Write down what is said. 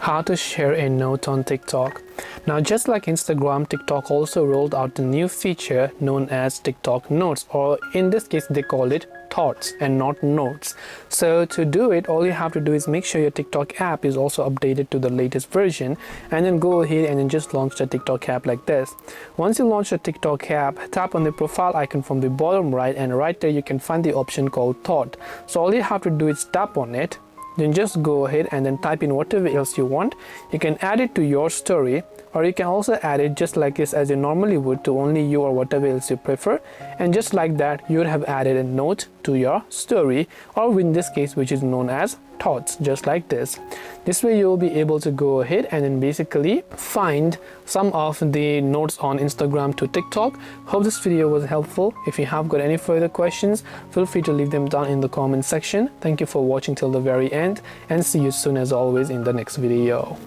How to share a note on TikTok. Now, just like Instagram, TikTok also rolled out a new feature known as TikTok Notes, or in this case they call it Thoughts and not Notes. So to do it, all you have to do is make sure your TikTok app is also updated to the latest version, and then go ahead and then just launch the TikTok app like this. Once you launch the TikTok app, tap on the profile icon from the bottom right, and right there you can find the option called Thought. So all you have to do is tap on it, then just go ahead and then type in whatever else you want. You can add it to your story, or you can also add it just like this as you normally would to only you or whatever else you prefer, and just like that you would have added a note to your story, or in this case which is known as Thoughts, just like this. This way you will be able to go ahead and then basically find some of the notes on Instagram to TikTok. Hope this video was helpful. If you have got any further questions, feel free to leave them down in the comment section. Thank you for watching till the very end, and see you soon as always in the next video.